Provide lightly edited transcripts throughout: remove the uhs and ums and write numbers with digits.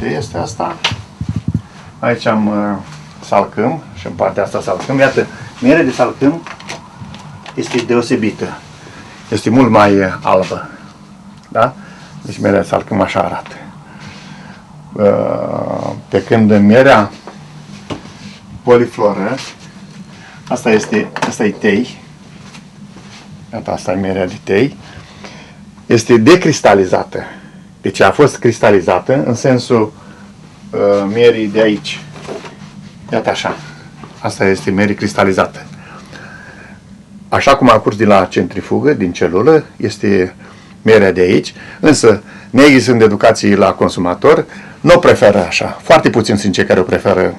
de este asta. Aici am salcâm și în partea asta salcâm. Iată, mierea de salcâm este deosebită. Este mult mai albă. Da? Deci mierea de salcâm așa arată. Pe când mierea polifloră, asta e tei. Iată, asta e mierea de tei. Este decristalizată. Deci a fost cristalizată în sensul mierii de aici. Iată așa. Asta este mierie cristalizată. Așa cum a curs din la centrifugă, din celulă, este mierea de aici. Însă, negii sunt de educație la consumator, nu o preferă așa. Foarte puțin sunt cei care o preferă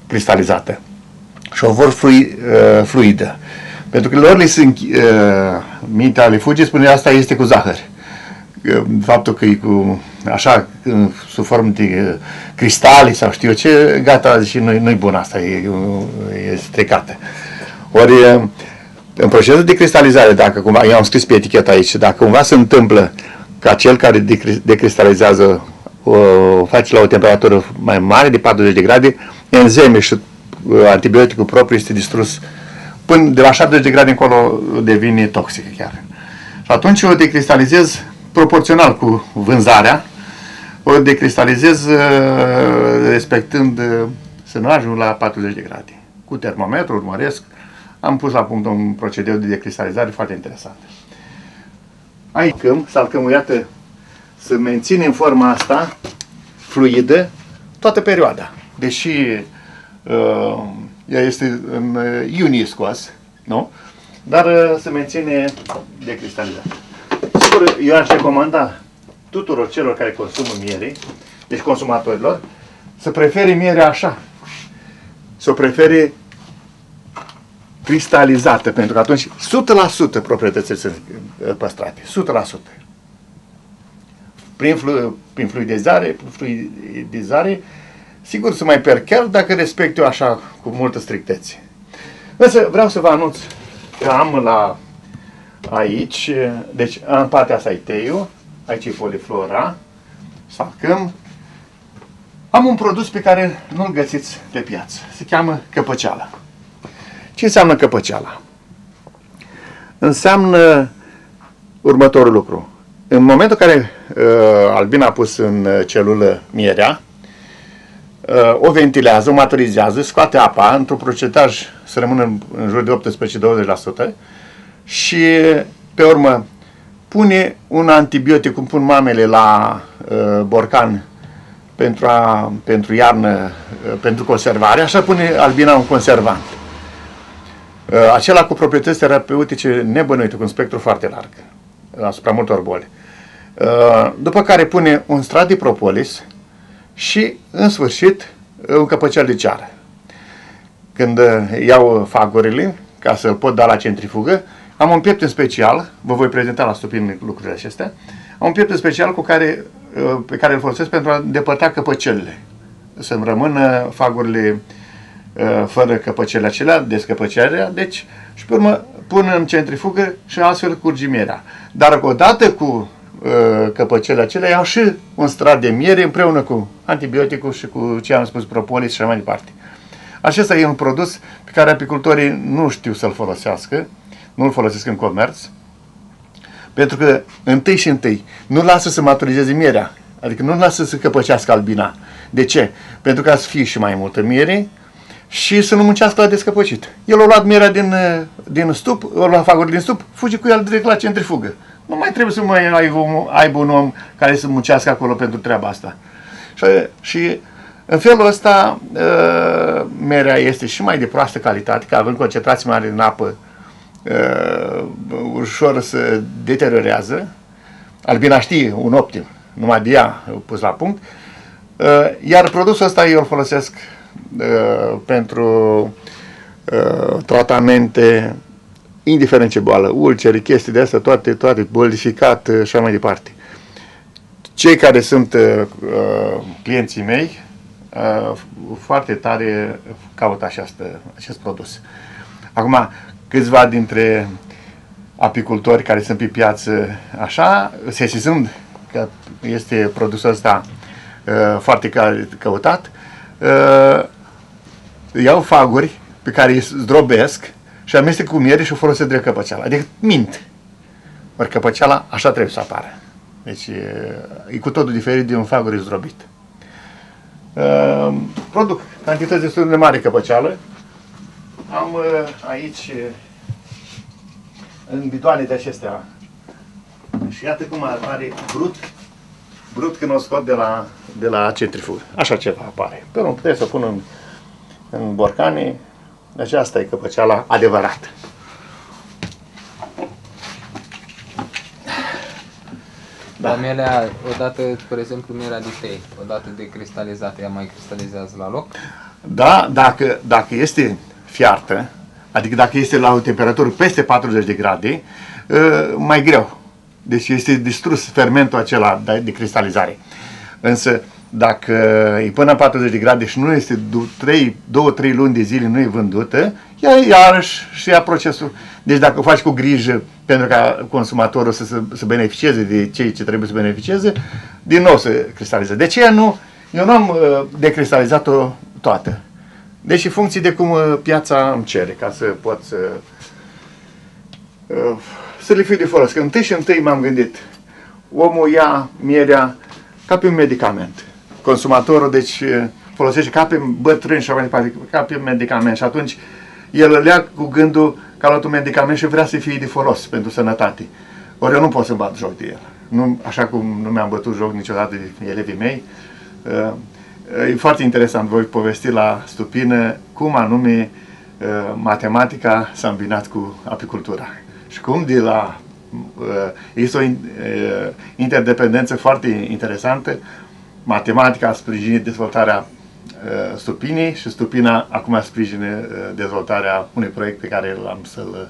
cristalizată. Și o vor fluidă. Pentru că lor le sunt mintea le fuge, spune asta este cu zahăr. Faptul că e cu așa, sub formă de cristale sau știu eu ce, gata, și nu-i bun asta, e stricată. Ori, în procesul de cristalizare, dacă cumva, eu am scris pe etichetă aici, dacă cumva se întâmplă ca cel care decristalizează o face la o temperatură mai mare de 40 de grade, enzime și antibioticul propriu este distrus până de la 70 de grade încolo devine toxică chiar. Și atunci o decristalizez proporțional cu vânzarea, o decristalizez respectând să nu ajung la 40 de grade. Cu termometru urmăresc, am pus la punct un procedeu de decristalizare foarte interesant. Aici salcâm, iată, să menține în forma asta fluidă toată perioada. Deși ea este în iunie scos, nu? Dar se menține decristalizată. Sigur, eu aș recomanda tuturor celor care consumă miere, deci consumatorilor, să prefere mierea așa. Să o prefere cristalizată, pentru că atunci 100% proprietățile sunt păstrate. 100%. Prin fluidizare, sigur să mai pierd chiar dacă respect eu așa cu multă strictețe. Însă vreau să vă anunț că am aici, deci în partea asta e teiul, aici e poliflora, salcâm. Am un produs pe care nu-l găsiți pe piață. Se cheamă căpăceala. Ce înseamnă căpăceala? Înseamnă următorul lucru. În momentul în care Albina a pus în celulă mierea, o ventilează, o maturizează, scoate apa într-un procentaj să rămână în jur de 18-20% și pe urmă pune un antibiotic, cum pun mamele la borcan pentru iarnă, pentru conservare, așa pune Albina un conservant. Acela cu proprietăți terapeutice nebănuite, cu un spectru foarte larg, asupra multor boli. După care pune un strat de propolis și, în sfârșit, un căpăcel de ceară. Când iau fagurile, ca să-l pot da la centrifugă, am un piept special, vă voi prezenta la stupin lucrurile acestea, am un piept special pe care îl folosesc pentru a depărta căpăcelele. Să-mi rămână fagurile fără căpăcelele acelea, descăpăcerea, deci, și pe urmă pun în centrifugă și astfel curge mierea. Dar odată cu căpăcelele acelea iau și un strat de miere împreună cu antibioticul și cu ce am spus, propolis și așa mai departe. Acesta e un produs pe care apicultorii nu știu să-l folosească, nu-l folosesc în comerț, pentru că întâi nu lasă să maturizeze mierea, adică nu lasă să căpăcească albina. De ce? Pentru ca să fie și mai multă miere și să nu muncească la descăpăcit. El a luat mierea din stup, a luat fagurile din stup, fuge cu el direct la centrifugă. Nu mai trebuie să mai aibă un om care să muncească acolo pentru treaba asta. Și în felul ăsta mierea este și mai de proastă calitate, că având concentrații mari în apă, ușor se deteriorează. Albina știe un optim, numai de ea pus la punct. Iar produsul ăsta eu îl folosesc pentru tratamente, indiferent ce boală, ulceri, chestii de astea, toate bolificat și așa mai departe. Cei care sunt clienții mei foarte tare caută acest produs. Acum, câțiva dintre apicultori care sunt pe piață așa, sesizând că este produsul ăsta foarte căutat, iau faguri pe care îi zdrobesc și amestec cu miere și o folosesc drept căpăceală. Adică mint. Ori căpăceala așa trebuie să apară. Deci e cu totul diferit de un faguri zdrobit. Produc cantități destul de mari căpăceală. Am aici în bidoane de acestea. Și iată cum apare brut când o scot de la centrifugă. Așa ceva apare. Pe urmă puteți să o pun în borcane. Deci asta e căpăceala adevărată. Da. Mielea, odată, spre exemplu, mielea de tei, odată decristalizată, ea mai cristalizează la loc? Da, dacă este fiartă, adică dacă este la o temperatură peste 40 de grade, mai greu. Deci este distrus fermentul acela de cristalizare. Însă, dacă e până la 40 de grade și nu este 2-3 luni de zile, nu e vândută, ea iarăși și ia procesul. Deci dacă o faci cu grijă pentru ca consumatorul să beneficieze de cei ce trebuie să beneficieze, din nou se cristalizează. De ce eu nu am decristalizat-o toată. Deci în funcție de cum piața îmi cere, ca să pot să le fiu de folos. Că întâi m-am gândit, omul ia mierea ca pe un medicament. Consumatorul, deci, folosește ca pe bătrân și ca pe un medicament. Și atunci el îl ia cu gândul că a luat un medicament și vrea să fie de folos pentru sănătate. Ori eu nu pot să-mi bat joc de el. Nu, așa cum nu mi-am bătut joc niciodată de elevii mei. E foarte interesant, voi povesti la Stupină cum anume matematica s-a îmbinat cu apicultura. Și cum de la este o interdependență foarte interesantă. Matematica a sprijinit dezvoltarea Stupinii și Stupina acum sprijină dezvoltarea unui proiect pe care l-am să-l